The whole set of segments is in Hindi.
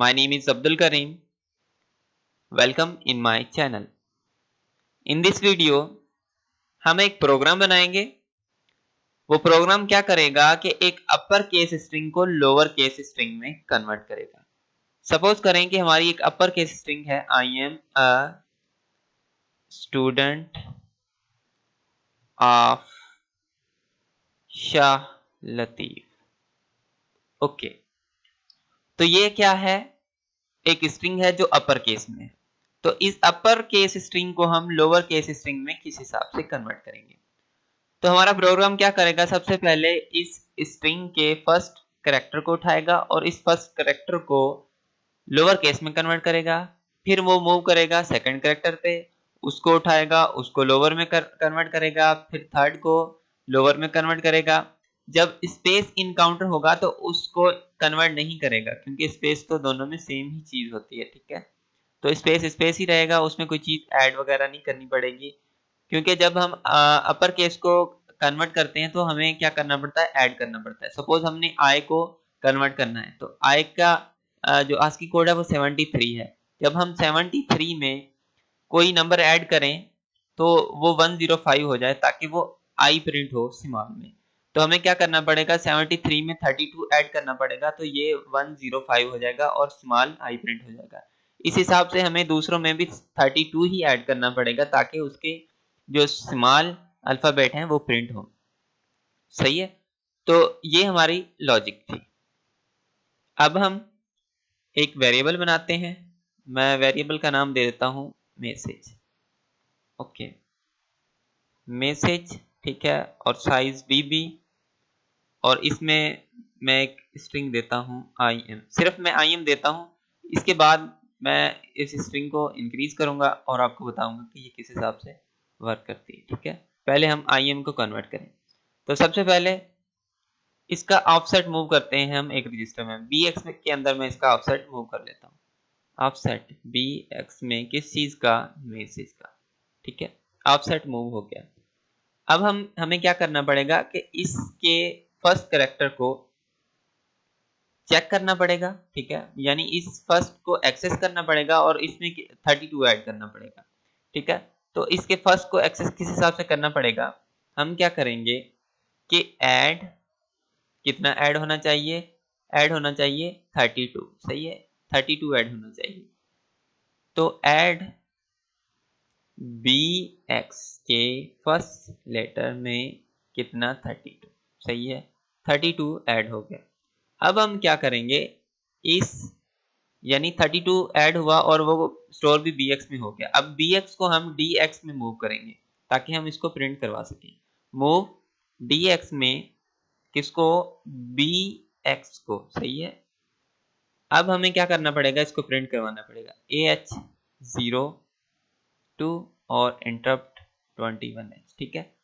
My name is Abdul Karim. Welcome in my channel. In this video हम एक प्रोग्राम बनाएंगे। वो प्रोग्राम क्या करेगा कि एक अपर केस स्ट्रिंग को लोअर केस स्ट्रिंग में कन्वर्ट करेगा। सपोज करें कि हमारी एक अपर केस स्ट्रिंग है आई am a student of Shah Latif. Okay, तो ये क्या है? एक स्ट्रिंग है जो अपर केस में है। तो इस अपर केस स्ट्रिंग को हम लोअर केस स्ट्रिंग में किस हिसाब से कन्वर्ट करेंगे? तो हमारा प्रोग्राम क्या करेगा? सबसे पहले इस स्ट्रिंग के फर्स्ट कैरेक्टर को उठाएगा और इस फर्स्ट कैरेक्टर को लोअर केस में कन्वर्ट करेगा। फिर वो मूव करेगा सेकंड कैरेक्टर पे, उसको उठाएगा, उसको लोअर में कन्वर्ट करेगा, फिर थर्ड को लोअर में कन्वर्ट करेगा। जब स्पेस इनकाउंटर होगा तो उसको कन्वर्ट नहीं करेगा, क्योंकि स्पेस तो दोनों में सेम ही चीज होती है। ठीक है, तो स्पेस स्पेस ही रहेगा, उसमें कोई चीज ऐड वगैरह नहीं करनी पड़ेगी। क्योंकि जब हम अपर केस को कन्वर्ट करते हैं तो हमें क्या करना पड़ता है? ऐड करना पड़ता है। सपोज हमने आई को कन्वर्ट करना है तो आई का जो आस्की कोड है वो 73 है। जब हम 73 में कोई नंबर ऐड करें तो वो 105 हो जाए, ताकि वो आई प्रिंट हो स्मॉल में। तो हमें क्या करना पड़ेगा? 73 में 32 ऐड करना पड़ेगा, तो ये 105 हो जाएगा और स्मॉल आई प्रिंट हो जाएगा। इस हिसाब से हमें दूसरों में भी 32 ही ऐड करना पड़ेगा, ताकि उसके जो स्मॉल अल्फाबेट हैं वो प्रिंट हो। सही है, तो ये हमारी लॉजिक थी। अब हम एक वेरिएबल बनाते हैं। मैं वेरिएबल का नाम दे देता हूं मैसेज। ओके, मैसेज, ठीक है, और साइज बीबी, और इसमें मैं एक स्ट्रिंग देता हूं आई एम। सिर्फ मैं आई एम देता हूं, इसके बाद मैं इस स्ट्रिंग को इंक्रीज करूंगा और आपको बताऊंगा कि ये किस हिसाब से वर्क करती है। ठीक है, पहले हम आई एम को कन्वर्ट करें। तो सबसे पहले इसका ऑफसेट मूव करते हैं हम एक रजिस्टर में। बी एक्स के अंदर मैं इसका ऑफसेट मूव कर लेता हूँ। ऑफसेट बी एक्स में किस चीज का? मैसेज का। ठीक है, ऑफसेट मूव हो गया। अब हमें क्या करना पड़ेगा कि इसके फर्स्ट कैरेक्टर को चेक करना पड़ेगा। ठीक है, यानी इस फर्स्ट को एक्सेस करना पड़ेगा और इसमें 32 ऐड करना पड़ेगा। ठीक है, तो इसके फर्स्ट को एक्सेस किस हिसाब से करना पड़ेगा? हम क्या करेंगे कि ऐड, कितना ऐड होना चाहिए? ऐड होना चाहिए 32। सही है, 32 ऐड होना चाहिए। तो ऐड बी एक्स के फर्स्ट लेटर में कितना? 32। सही है, 32 ऐड हो गया। अब हम क्या करेंगे? इस यानी 32 ऐड हुआ और वो स्टोर भी बी एक्स में हो गया। अब बी एक्स को हम डी एक्स में मूव करेंगे ताकि हम इसको प्रिंट करवा सकें। मूव डी एक्स में किसको? बी एक्स को। सही है, अब हमें क्या करना पड़ेगा? इसको प्रिंट करवाना पड़ेगा AH02 और इंटरप्ट 21H। ठीक है,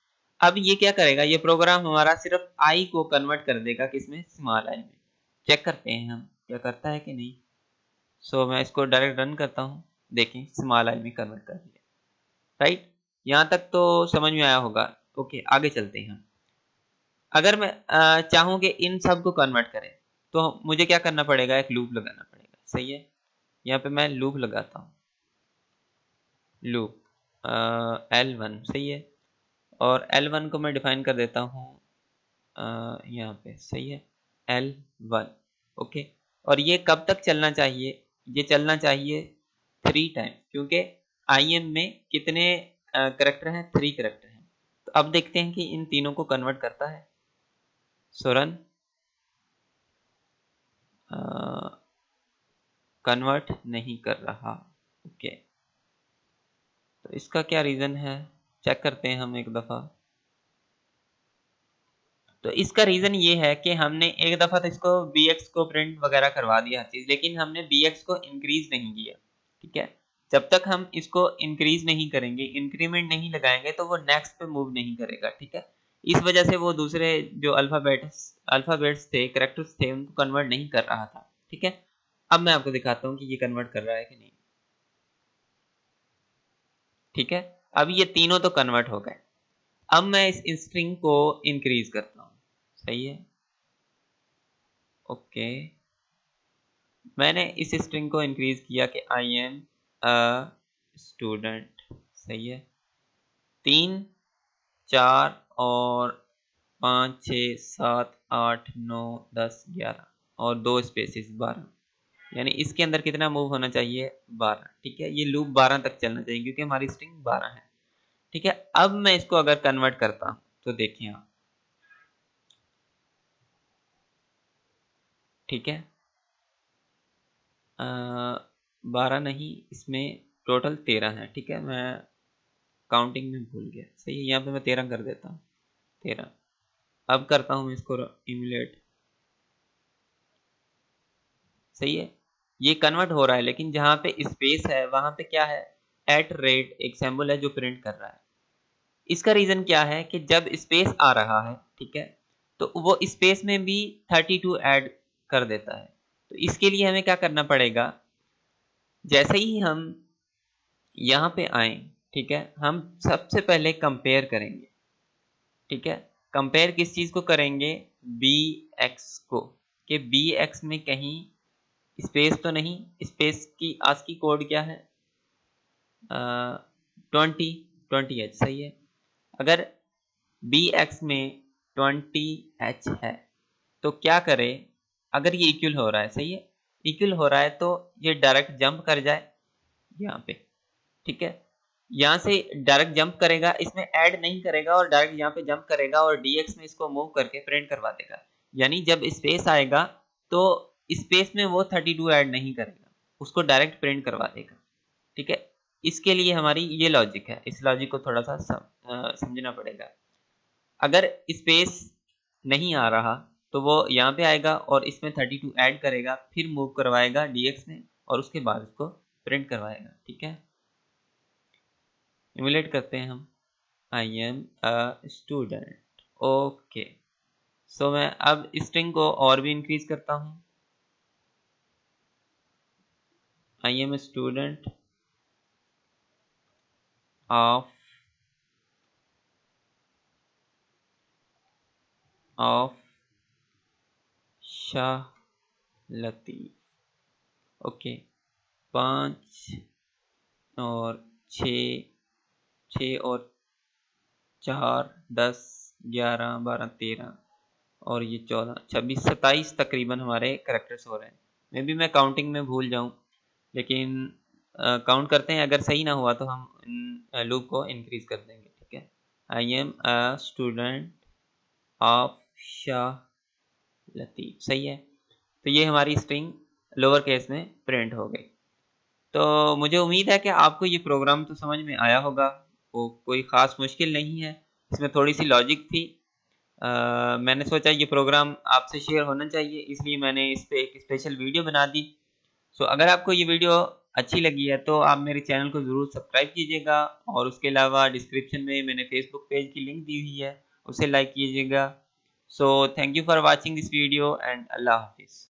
अब ये क्या करेगा? ये प्रोग्राम हमारा सिर्फ आई को कन्वर्ट कर देगा, किसमें? स्मॉल आई में। चेक करते हैं हम क्या करता है कि नहीं। सो मैं इसको डायरेक्ट रन करता हूँ। देखें, स्मॉल आई में कन्वर्ट कर दिया। राइट, यहाँ तक तो समझ में आया होगा। ओके, आगे चलते हैं हम। अगर मैं चाहूँ कि इन सब को कन्वर्ट करें तो मुझे क्या करना पड़ेगा? एक लूप लगाना पड़ेगा। सही है, यहाँ पे मैं लूप लगाता हूँ। Loop L1। सही है, और L1 को मैं डिफाइन कर देता हूँ यहाँ पे। सही है, L1। ओके, और ये कब तक चलना चाहिए? ये चलना चाहिए 3 टाइम, क्योंकि IM में कितने करेक्टर हैं? 3 करेक्टर हैं। तो अब देखते हैं कि इन तीनों को कन्वर्ट करता है। सो रन। कन्वर्ट नहीं कर रहा। ओके, तो इसका क्या रीजन है? चेक करते हैं हम एक दफा। तो इसका रीजन ये है कि हमने एक दफा तो इसको bx को प्रिंट वगैरह करवा दिया हर चीज, लेकिन हमने bx को इंक्रीज नहीं किया। ठीक है, जब तक हम इसको इंक्रीज नहीं करेंगे, इंक्रीमेंट नहीं लगाएंगे, तो वो नेक्स्ट पे मूव नहीं करेगा। ठीक है, इस वजह से वो दूसरे जो अल्फाबेट्स थे, करेक्टर्स थे, उनको कन्वर्ट नहीं कर रहा था। ठीक है, अब मैं आपको दिखाता हूँ कि ये कन्वर्ट कर रहा है कि नहीं। ठीक है, अब ये तीनों तो कन्वर्ट हो गए। अब मैं इस स्ट्रिंग को इंक्रीज करता हूँ। सही है, ओके, मैंने इस स्ट्रिंग को इंक्रीज किया कि आई एम अ स्टूडेंट, सही है। 3, 4 और 5, 6, 7, 8, 9, 10, 11 और 2 स्पेसिस 12, यानी इसके अंदर कितना मूव होना चाहिए, 12। ठीक है, ये लूप 12 तक चलना चाहिए क्योंकि हमारी स्ट्रिंग 12 है। ठीक है, अब मैं इसको अगर कन्वर्ट करता हूं तो देखिए आप, ठीक है, 12 नहीं, इसमें टोटल 13 है। ठीक है, मैं काउंटिंग में भूल गया, सही है, यहाँ पे मैं 13 कर देता हूँ, 13। अब करता हूँ इसको इम्यूलेट, सही है, ये कन्वर्ट हो रहा है, लेकिन जहां पे स्पेस है वहां पे क्या है, एट रेट एक सिंबल है जो प्रिंट कर रहा है। इसका रीजन क्या है कि जब स्पेस आ रहा है, ठीक है, तो वो स्पेस में भी 32 ऐड कर देता है। तो इसके लिए हमें क्या करना पड़ेगा, जैसे ही हम यहाँ पे आए, ठीक है, हम सबसे पहले कंपेयर करेंगे। ठीक है, कंपेयर किस चीज को करेंगे, बी एक्स को, कि बी एक्स में कहीं स्पेस तो नहीं, स्पेस की आस्की कोड क्या है, 20 एच, सही है। अगर बी एक्स में 20 एच है तो क्या करे, अगर ये इक्वल हो रहा है, सही है, इक्वल हो रहा है तो ये डायरेक्ट जंप कर जाए यहाँ पे। ठीक है, यहाँ से डायरेक्ट जंप करेगा, इसमें ऐड नहीं करेगा और डायरेक्ट यहाँ पे जंप करेगा और dx में इसको मूव करके प्रिंट करवा देगा। यानी जब स्पेस आएगा तो स्पेस में वो 32 ऐड नहीं करेगा, उसको डायरेक्ट प्रिंट करवा देगा। ठीक है, इसके लिए हमारी ये लॉजिक है, इस लॉजिक को थोड़ा सा समझना पड़ेगा। अगर स्पेस नहीं आ रहा तो वो यहाँ पे आएगा और इसमें 32 ऐड करेगा, फिर मूव करवाएगा dx में और उसके बाद उसको प्रिंट करवाएगा। ठीक है, इम्यूलेट करते हैं हम, I am a student, okay. So मैं अब स्ट्रिंग को और भी इंक्रीज करता हूँ, I am a student of of Shah Latif, okay. 5 और 6, 6 और 4, 10, 11, 12, 13 और ये 14, 26, 27 तकरीबन हमारे करेक्टर्स हो रहे हैं। मे बी मैं काउंटिंग में भूल जाऊं, लेकिन काउंट करते हैं, अगर सही ना हुआ तो हम लूप को इंक्रीज कर देंगे। ठीक है, आई am a student of Shah Latif, सही है। तो ये हमारी स्ट्रिंग लोअर केस में प्रिंट हो गई। तो मुझे उम्मीद है कि आपको ये प्रोग्राम तो समझ में आया होगा, वो कोई ख़ास मुश्किल नहीं है, इसमें थोड़ी सी लॉजिक थी। मैंने सोचा ये प्रोग्राम आपसे शेयर होना चाहिए, इसलिए मैंने इस पे एक स्पेशल वीडियो बना दी। सो अगर आपको ये वीडियो अच्छी लगी है तो आप मेरे चैनल को ज़रूर सब्सक्राइब कीजिएगा और उसके अलावा डिस्क्रिप्शन में मैंने फेसबुक पेज की लिंक दी हुई है, उसे लाइक कीजिएगा। So thank you for watching this video and अल्लाह हाफिज़।